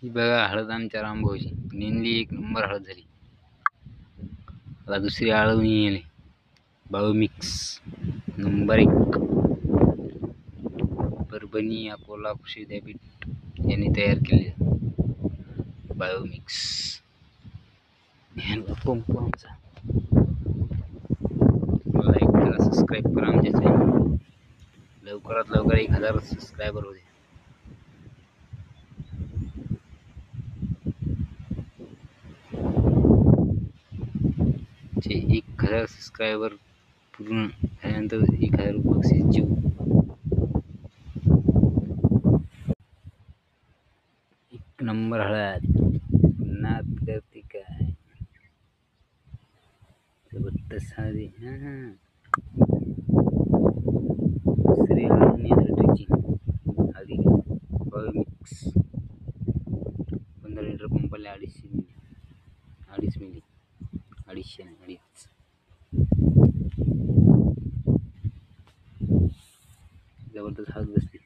ही बघा हळद आमच्या रामभाऊची नेनली, एक नंबर हळद झाली. आता दुसरी आळवणी येणे बायोमिक्स नंबर 1. परभणी अकोला कृषी विद्यापीठ यांनी तयार केले बायोमिक्स. पंप आमचा लाईक करा, सबस्क्राईब करा आमच्या चॅनल. लवकरात लवकर 1000 सबस्क्रायबर होते. 1000 सबस्क्रायबर पूर्ण झाल्यानंतर 1000 बक्षीस जीव. एक नंबर हळद नाद करते काय जबरदस्त हळदी. दुसरी हळद हळदीची हळदी बायोमिक्स 15 लिटर पंपाला 250 मिली, 2.5 मिली, 250 नाही 2.5. जबरदस्त हळद बसते.